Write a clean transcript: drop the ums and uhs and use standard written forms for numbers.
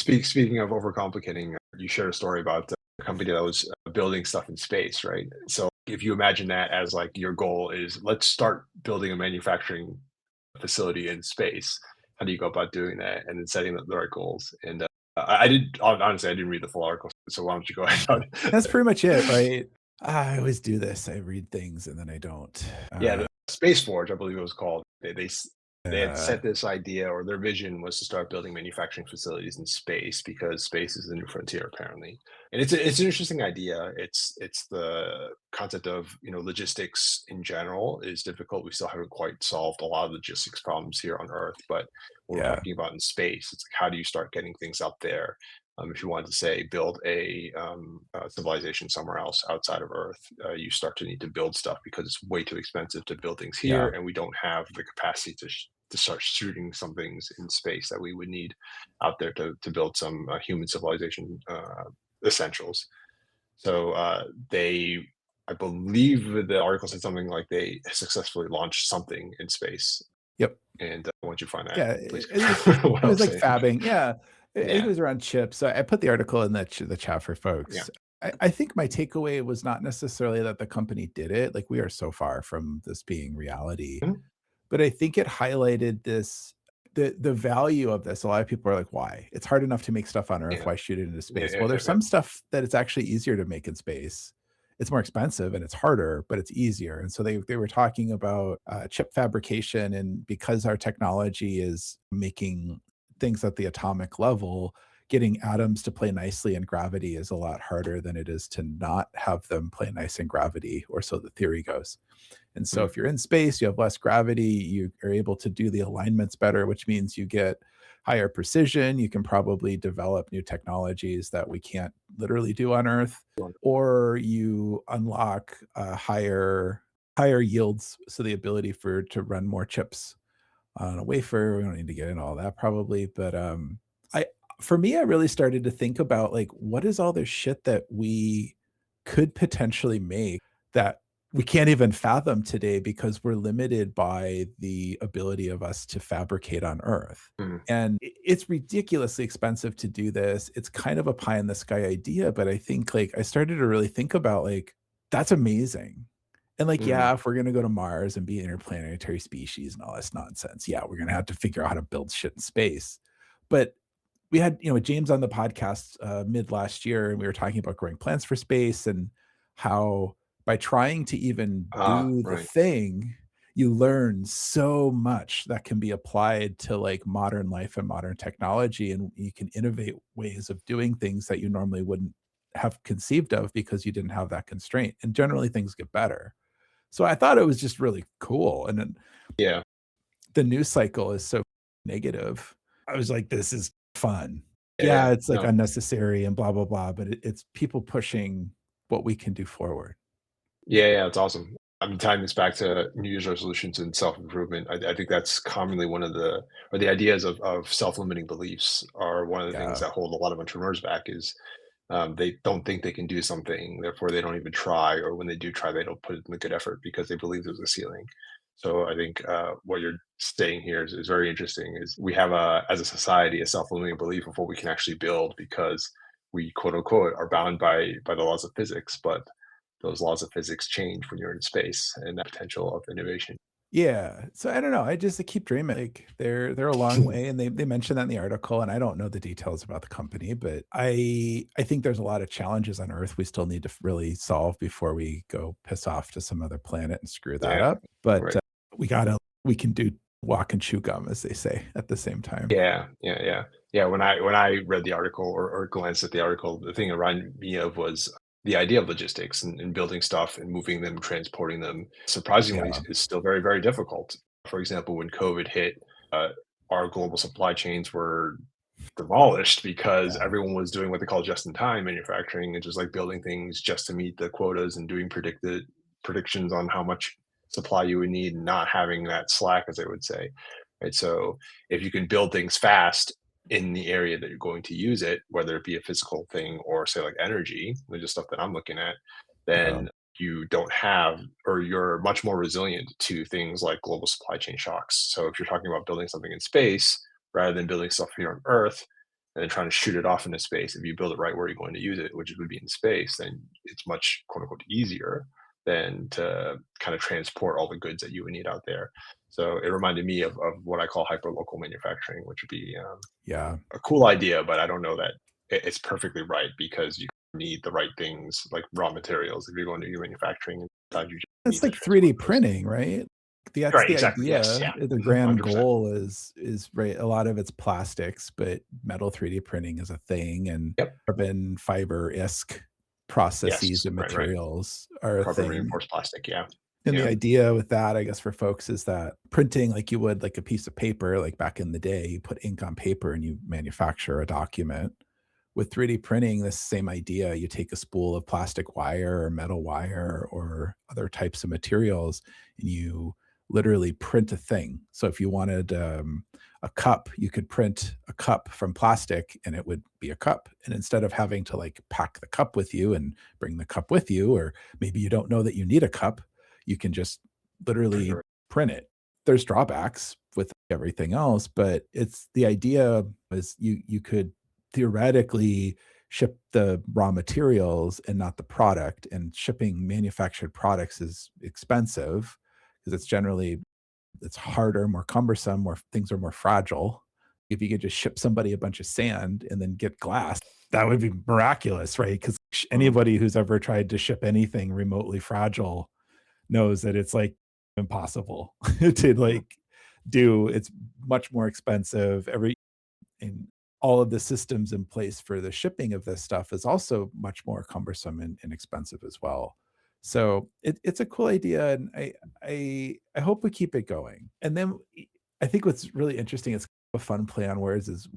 Speaking of overcomplicating, you shared a story about a company that was building stuff in space, right? So if you imagine that as like your goal is let's start building a manufacturing facility in space. How do you go about doing that and then setting the right goals? And I did honestly, I didn't read the full article, so why don't you go ahead? That's pretty much it, right? I always do this. I read things and then I don't. Yeah, the Space Forge, I believe it was called. They had Uh, set this idea, or their vision was to start building manufacturing facilities in space because space is the new frontier, apparently. And it's an interesting idea. It's the concept of logistics in general is difficult. We still haven't quite solved a lot of logistics problems here on Earth, but when we're yeah, talking about in space, it's like how do you start getting things up there? If you wanted to say build a civilization somewhere else outside of Earth, you start to need to build stuff because it's way too expensive to build things here, yeah. and we don't have the capacity to start shooting some things in space that we would need out there to build some human civilization essentials. So I believe the article said something like they successfully launched something in space. Yep. And once you find that, Yeah, please it was confirm what it I was was like saying. fabbing. Yeah, I think it Yeah, was around chips. So I put the article in the chat for yeah. folks. I think my takeaway was not necessarily that the company did it. Like we are so far from this being reality, Mhm. but I think it highlighted the value of this. A lot of people are like, "Why? It's hard enough to make stuff on Earth. Yeah, Why shoot it into yeah, space?" yeah, Well, yeah, there's yeah. some stuff that it's actually easier to make in space. It's more expensive and it's harder, but it's easier. And so they were talking about chip fabrication, and because our technology is making things at the atomic level, getting atoms to play nicely in gravity is a lot harder than it is to not have them play nice in gravity, or so the theory goes. And so Mm, if you're in space, you have less gravity, you are able to do the alignments better, which means you get higher precision. You can probably develop new technologies that we can't literally do on Earth, sure. or you unlock higher yields. So the ability for to run more chips on a wafer. We don't need to get into all that probably, but I for me, I really started to think about like what is all this shit that we could potentially make that we can't even fathom today because we're limited by the ability of us to fabricate on Earth. Mhm. And it's ridiculously expensive to do this. It's kind of a pie in the sky idea, but I think like I started to really think about like that's amazing. And like, Mhm. yeah, if we're gonna go to Mars and be interplanetary species and all this nonsense, yeah, we're gonna have to figure out how to build shit in space. But we had, James on the podcast mid last year, and we were talking about growing plants for space and how by trying to even Ah, do the right. thing, you learn so much that can be applied to like modern life and modern technology. And you can innovate ways of doing things that you normally wouldn't have conceived of because you didn't have that constraint. And generally things get better. So I thought it was just really cool, and then Yeah, the news cycle is so negative. I was like, "This is fun." yeah, yeah. Yeah, it's, like, No. unnecessary and blah, blah, blah, but it's people pushing what we can do forward. Yeah, yeah, it's awesome. I'm tying this back to New Year's resolutions and self-improvement. I think that's commonly one of the ideas of self-limiting beliefs are one of the things Yeah, that hold a lot of entrepreneurs back is they don't think they can do something, therefore they don't even try, or when they do try, they don't put in the good effort because they believe there's a ceiling. So I think what you're saying here is very interesting. Is we have as a society a self-limiting belief of what we can actually build because we quote unquote are bound by the laws of physics, but those laws of physics change when you're in space and the potential of innovation. yeah, so I don't know, I keep dreaming, like, they're a long way, and they mentioned that in the article, and I don't know the details about the company, but I think there's a lot of challenges on Earth we still need to really solve before we go piss off to some other planet and screw that Yeah, up, but, right. we can do walk and chew gum, as they say, at the same time. Yeah, yeah, yeah. Yeah, when I read the article or glanced at the article, the thing it reminded me of was the idea of logistics and building stuff and moving them, transporting them, surprisingly, Yeah, is still very, very difficult. For example, when COVID hit, uh, our global supply chains were demolished because yeah, everyone was doing what they call just-in-time manufacturing and just like building things just to meet the quotas and doing predicted predictions on how much supply you would need and not having that slack, as they would say. Right. So if you can build things fast in the area that you're going to use it, whether it be a physical thing or say like energy, which is stuff that I'm looking at, yeah, then you don't have or you're much more resilient to things like global supply chain shocks. So if you're talking about building something in space rather than building stuff here on Earth, and then trying to shoot it off into space. If you build it right where you're going to use it, which would be in space, then it's much quote unquote easier than to kind of transport all the goods that you would need out there. So it reminded me of what I call hyper local manufacturing, which would be Yeah. a cool idea, but I don't know that it's perfectly right because you need the right things like raw materials if you're going to do manufacturing. And sometimes you just It's need to like 3D transport those. printing, right? That's Right, the exactly. Yes, idea. yeah. The Mhm, grand 100%. goal is right, a lot of it's plastics, but metal 3D printing is a thing, and Yep. carbon fiber-esque Yes. processes and Right, right. materials are a Carbon thing. reinforced plastic. Yeah. And the Yeah. idea with that, I guess, for folks is that printing like you would like a piece of paper, like back in the day, you put ink on paper and you manufacture a document. With 3D printing, this same idea, you take a spool of plastic wire or metal wire or other types of materials, and you literally print a thing. So if you wanted a cup, you could print a cup from plastic and it would be a cup. And instead of having to like pack the cup with you and bring the cup with you, or maybe you don't know that you need a cup, you can just literally Printer. print it. There's drawbacks with everything else, but it's the idea is you could theoretically ship the raw materials and not the product, and shipping manufactured products is expensive because it's harder, more cumbersome, more things are more fragile. If you could just ship somebody a bunch of sand and then get glass, that would be miraculous, right? Because Mm, anybody who's ever tried to ship anything remotely fragile knows that it's, like, impossible to, mm, like, do. It's much more expensive. And all of the systems in place for the shipping of this stuff is also much more cumbersome and expensive as well. So it's a cool idea, and I hope we keep it going. And then I think what's really interesting, it's a fun play on words, is